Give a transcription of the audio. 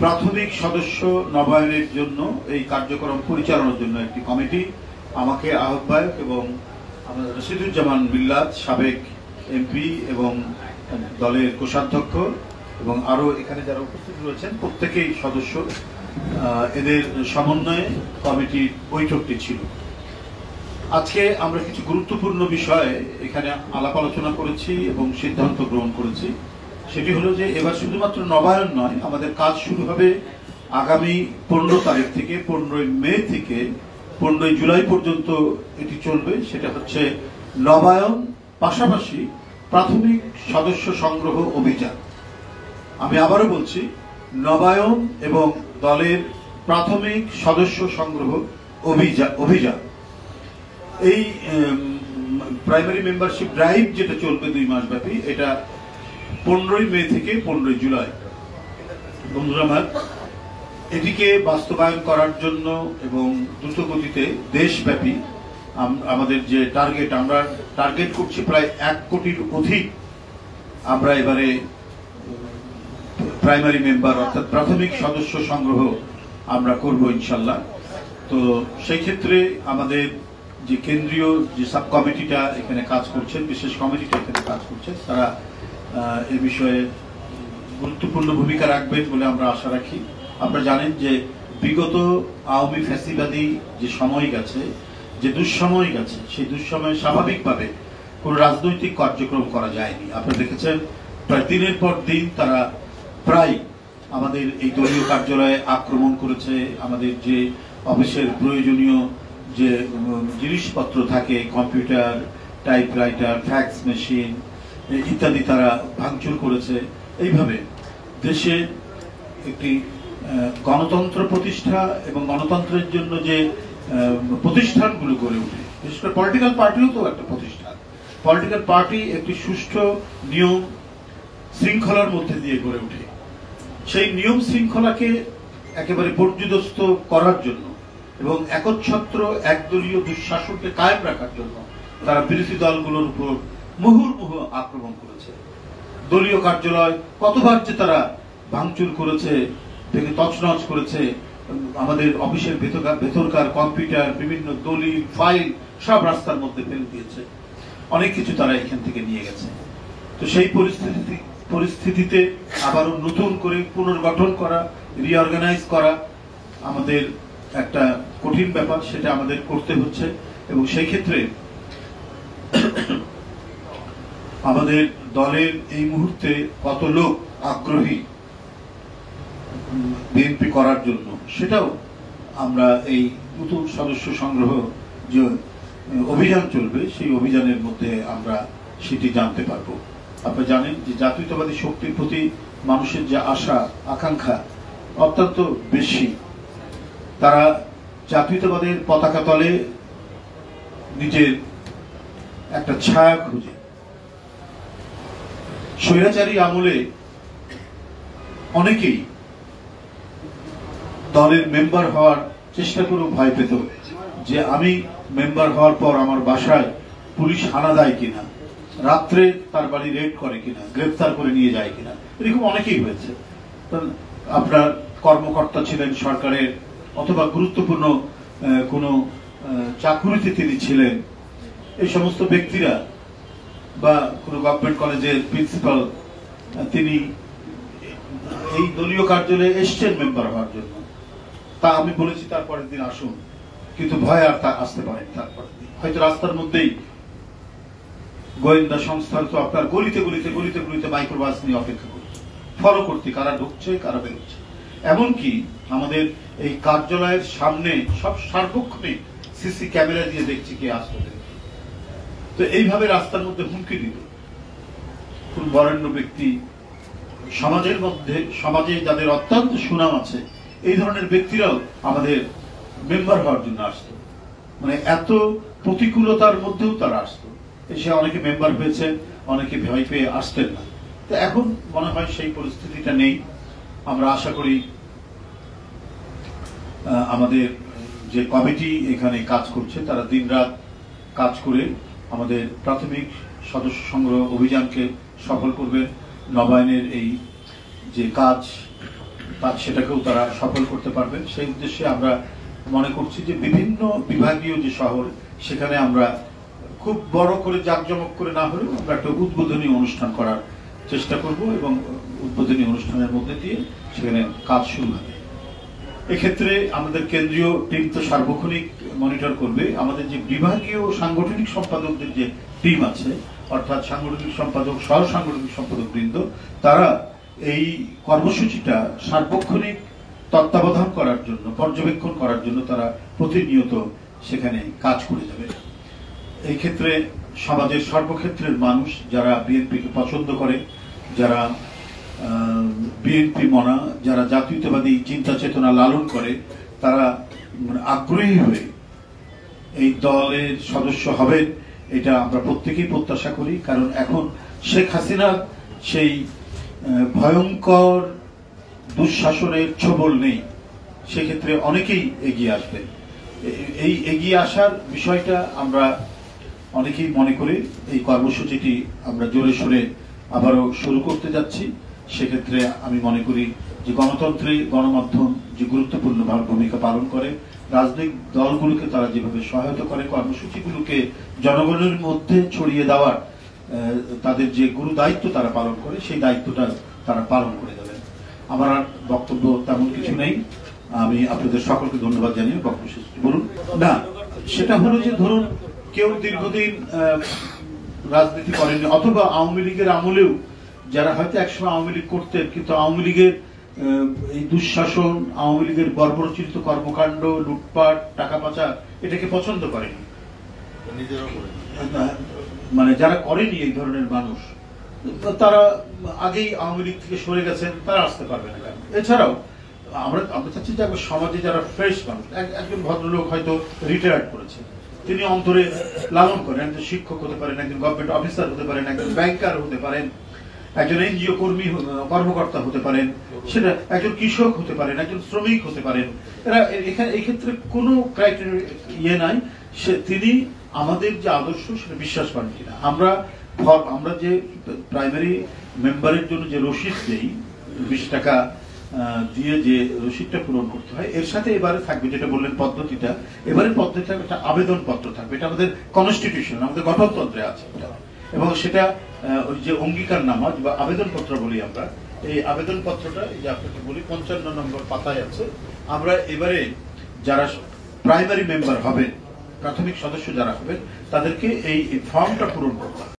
প্রাথমিক সদস্য নবায়নের জন্য এই কার্যক্রম পরিচালনার জন্য একটি কমিটি আমাকে আহ্বায়ক এবং আমাদের রশিদুজ্জামান মিল্লাত সাবেক এমপি এবং দলের কোষাধ্যক্ষ এবং আরো এখানে যারা উপস্থিত রয়েছেন প্রত্যেকেই সদস্য, এদের সমন্বয়ে কমিটির বৈঠকটি ছিল। আজকে আমরা কিছু গুরুত্বপূর্ণ বিষয়ে এখানে আলাপ আলোচনা করেছি এবং সিদ্ধান্ত গ্রহণ করেছি। সেটি হলো যে এবার শুধুমাত্র নবায়ন নয়, আমাদের কাজ শুরু হবে আগামী 15 তারিখ থেকে 15 মে থেকে 15 জুলাই পর্যন্ত এটি চলবে। সেটা হচ্ছে নবায়ন পাশাপাশি প্রাথমিক সদস্য সংগ্রহ অভিযান। আমি আবারও বলছি, নবায়ন এবং দলের প্রাথমিক সদস্য সংগ্রহ অভিযান। এই প্রাইমারি মেম্বারশিপ ড্রাইভ যেটা চলবে 2 মাস ব্যাপী, এটা 15 মে থেকে 15 জুলাই। বন্ধুরা আমার, এটিকে বাস্তবায়ন করার জন্য এবং দ্রুত গতিতে দেশব্যাপী আমাদের যে টার্গেট, আমরা টার্গেট করছি প্রায় 1 কোটির অধিক আমরা এবারে প্রাইমারি মেম্বার অর্থাৎ প্রাথমিক সদস্য সংগ্রহ আমরা করব ইনশাল্লাহ। তো সেই ক্ষেত্রে আমাদের যে কেন্দ্রীয় যে সাব কমিটিটা এখানে কাজ করছেন, বিশেষ কমিটিটা এখানে কাজ করছে, তারা এ বিষয়ে গুরুত্বপূর্ণ ভূমিকা রাখবেন বলে আমরা আশা রাখি। আপনারা জানেন যে বিগত আওয়ামী ফ্যাসিবাদী যে সময় গেছে, যে দুঃসময় গেছে, সেই দুঃসময়ে স্বাভাবিকভাবে কোনো রাজনৈতিক কার্যক্রম করা যায়নি। আপনারা দেখেছেন প্রায় দিনের পর দিন তারা প্রায় আমাদের এই দলীয় কার্যালয়ে আক্রমণ করেছে। আমাদের যে অফিসের প্রয়োজনীয় যে জিনিসপত্র থাকে, কম্পিউটার, টাইপরাইটার, ফ্যাক্স মেশিন ইত্যাদি তারা ভাঙচুর করেছে। এইভাবে দেশে একটি গণতন্ত্র প্রতিষ্ঠা এবং গণতন্ত্রের জন্য যে প্রতিষ্ঠানগুলো গড়ে ওঠে, বিশেষ করে পলিটিক্যাল পার্টিও তো একটা প্রতিষ্ঠান। পলিটিক্যাল পার্টি একটি সুষ্ঠু নিয়ম শৃঙ্খলার মধ্যে দিয়ে গড়ে ওঠে। সেই নিয়ম শৃঙ্খলাকে একেবারে পর্যুদস্ত করার জন্য এবং একচ্ছত্র একদলীয় দুঃশাসনকে কায়েম রাখার জন্য তারা বিরোধী দলগুলোর উপর মুহুর্মুহু আক্রমণ করেছে। দলীয় কার্যালয় কতবার যে তারা ভাঙচুর করেছে, থেকে তছনছ করেছে, আমাদের অফিসের ভেতরকার কম্পিউটার, বিভিন্ন দলিল, ফাইল সব রাস্তার মধ্যে ফেলে দিয়েছে। অনেক কিছু তারা এখান থেকে নিয়ে গেছে। তো সেই পরিস্থিতিতে আবারও নতুন করে পুনর্গঠন করা, রিঅর্গানাইজ করা আমাদের একটা কঠিন ব্যাপার, সেটা আমাদের করতে হচ্ছে। এবং সেই ক্ষেত্রে আমাদের দলের এই মুহূর্তে কত লোক আগ্রহী বিএনপি করার জন্য, সেটাও আমরা এই নতুন সদস্য সংগ্রহ যে অভিযান চলবে সেই অভিযানের মধ্যে আমরা সেটি জানতে পারবো। আপনারা জানেন যে জাতীয়তাবাদী শক্তির প্রতি মানুষের যে আশা আকাঙ্ক্ষা অত্যন্ত বেশি। তারা জাতীয়তাবাদের পতাকা তলে নিজের একটা ছায়া খুঁজে। স্বৈরাচারী আমলে অনেকেই দলের মেম্বার হওয়ার চেষ্টা করেও ভয় পেত যে আমি মেম্বার হওয়ার পর আমার বাসায় পুলিশ হানা দেয় কিনা, রাত্রে তার বাড়ি রেড করে কিনা, গ্রেফতার করে নিয়ে যায় কিনা, এরকম অনেকেই হয়েছে। আপনার কর্মকর্তা ছিলেন সরকারের অথবা গুরুত্বপূর্ণ কোনো চাকুরিতে তিনি ছিলেন, এই সমস্ত ব্যক্তিরা বা কোনো গভর্নমেন্ট কলেজের প্রিন্সিপাল, তিনি এই দলীয় কার্যালয়ে এসছেন মেম্বার হওয়ার জন্য। তা আমি বলেছি তারপরের দিন আসুন, কিন্তু ভয় আর তা আসতে পারেন। তারপরের দিন হয়তো রাস্তার মধ্যেই গোয়েন্দা সংস্থার তো আপনার গলিতে গলিতে গলিতে গলিতে মাইক্রোবাস নিয়ে অপেক্ষা করছে, ফলো করতে কারা ঢুকছে কারা বেরোচ্ছে। এমনকি আমাদের এই কার্যালয়ের সামনে সব সার্বক্ষণিক সিসি ক্যামেরা দিয়ে দেখছি কে আসতে। তো এইভাবে রাস্তার মধ্যে হুমকি দিত কোন বরেণ্য ব্যক্তি, সমাজের মধ্যে সমাজে যাদের অত্যন্ত সুনাম আছে এই ধরনের ব্যক্তিরাও আমাদের মেম্বার হওয়ার জন্য আসতো। মানে এত প্রতিকূলতার মধ্যেও তারা আসতো, এসে অনেকে মেম্বার হয়েছে, অনেকে ভয় পেয়ে আসতেন না। তো এখন মনে হয় সেই পরিস্থিতিটা নেই। আমরা আশা করি আমাদের যে কমিটি এখানে কাজ করছে তারা দিনরাত কাজ করে আমাদের প্রাথমিক সদস্য সংগ্রহ অভিযানকে সফল করবে। নবায়নের এই যে কাজ সেটাকেও তারা সফল করতে পারবেন। সেই উদ্দেশ্যে আমরা মনে করছি যে বিভিন্ন বিভাগীয় যে শহর, সেখানে আমরা খুব বড় করে জাঁকজমক করে না হলেও আমরা একটা উদ্বোধনী অনুষ্ঠান করার চেষ্টা করব এবং উদ্বোধনী অনুষ্ঠানের মধ্যে দিয়ে সেখানে কাজ শুরু হবে। এক্ষেত্রে আমাদের কেন্দ্রীয় টিম তো সার্বক্ষণিক মনিটর করবে। আমাদের যে বিভাগীয় সাংগঠনিক সম্পাদকদের যে টিম আছে, অর্থাৎ সাংগঠনিক সম্পাদক, সহ সাংগঠনিক সম্পাদক বৃন্দ, তারা এই কর্মসূচিটা সার্বক্ষণিক তত্ত্বাবধান করার জন্য, পর্যবেক্ষণ করার জন্য তারা প্রতিনিয়ত সেখানে কাজ করে যাবে। এই ক্ষেত্রে সমাজের সর্বক্ষেত্রের মানুষ যারা বিএনপিকে পছন্দ করে, যারা বিএনপি মনা, যারা জাতীয়তাবাদী চিন্তা চেতনা লালন করে, তারা আগ্রহী হয়ে এই দলের সদস্য হবেন, এটা আমরা প্রত্যেকেই প্রত্যাশা করি। কারণ এখন শেখ হাসিনার সেই ভয়ঙ্কর দুঃশাসনের ছোবল নেই, সেক্ষেত্রে অনেকেই এগিয়ে আসবে। এই এগিয়ে আসার বিষয়টা আমরা অনেকেই মনে করি এই কর্মসূচিটি আমরা জোরে সোরে আবারও শুরু করতে যাচ্ছি। সেক্ষেত্রে আমি মনে করি যে গণতন্ত্রে গণমাধ্যম যে গুরুত্বপূর্ণ ভূমিকা পালন করে, রাজনৈতিক দলগুলোকে তারা যেভাবে সহায়তা করে, কর্মসূচিগুলোকে জনগণের মধ্যে ছড়িয়ে দেওয়ার তাদের যে গুরু দায়িত্ব তারা পালন করে, সেই দায়িত্বটা তারা পালন করে যাবেন। আমার আর বক্তব্য তেমন কিছু নেই। আমি আপনাদের সকলকে ধন্যবাদ জানিয়ে বক্তব্য শেষ বলুন। না, সেটা হলো যে ধরুন কেউ দীর্ঘদিন রাজনীতি করেনি, অথবা আওয়ামী লীগের আমলেও যারা হয়তো একসময় আওয়ামী লীগ করতেন, কিন্তু আওয়ামী লীগের এই দুঃশাসন, আওয়ামী লীগের বর্বরোচিত কর্মকাণ্ড, লুটপাট, টাকা পাচার, এটাকে পছন্দ করেনি, মানে যারা করেনি এই ধরনের মানুষ, তারা আগেই আওয়ামী লীগ থেকে সরে গেছেন, তারা আসতে পারবে না। এছাড়াও আমরা চাচ্ছি যে সমাজে যারা ফ্রেশ মানুষ, একজন ভদ্রলোক হয়তো রিটায়ার্ড করেছে, তিনি অন্তরে লালন করেন, একজন শিক্ষক হতে পারেন, একজন গভর্নমেন্ট অফিসার হতে পারেন, একজন ব্যাংকার হতে পারেন, একজন এনজিও কর্মী কর্মকর্তা হতে পারেন, সেটা একজন কৃষক হতে পারেন, একজন শ্রমিক হতে পারেন। এরা এখানে এই ক্ষেত্রে কোনো ক্রাইটেরিয়া নাই, তিনি আমাদের যে আদর্শ সেটা বিশ্বাস করেন কিনা। আমরা যে প্রাইমারি মেম্বারের জন্য যে রসিদ দেই, 20 টাকা দিয়ে যে রসিদটা পূরণ করতে হয়, এর সাথে এবারে থাকবে যেটা বললেন পদ্ধতিটা, এবারে পদ্ধতিটা একটা আবেদন পত্র থাকবে। এটা আমাদের কনস্টিটিউশন, আমাদের গঠনতন্ত্রে আছে, এবং সেটা ওই যে অঙ্গীকারনামা বা আবেদন পত্র বলি আমরা, এই আবেদন পত্রটা এই যে আপনাকে বলি 55 নম্বর পাতায় আছে। আমরা এবারে যারা প্রাইমারি মেম্বার হবেন, প্রাথমিক সদস্য যারা হবেন, তাদেরকে এই ফর্মটা পূরণ করতে হবে।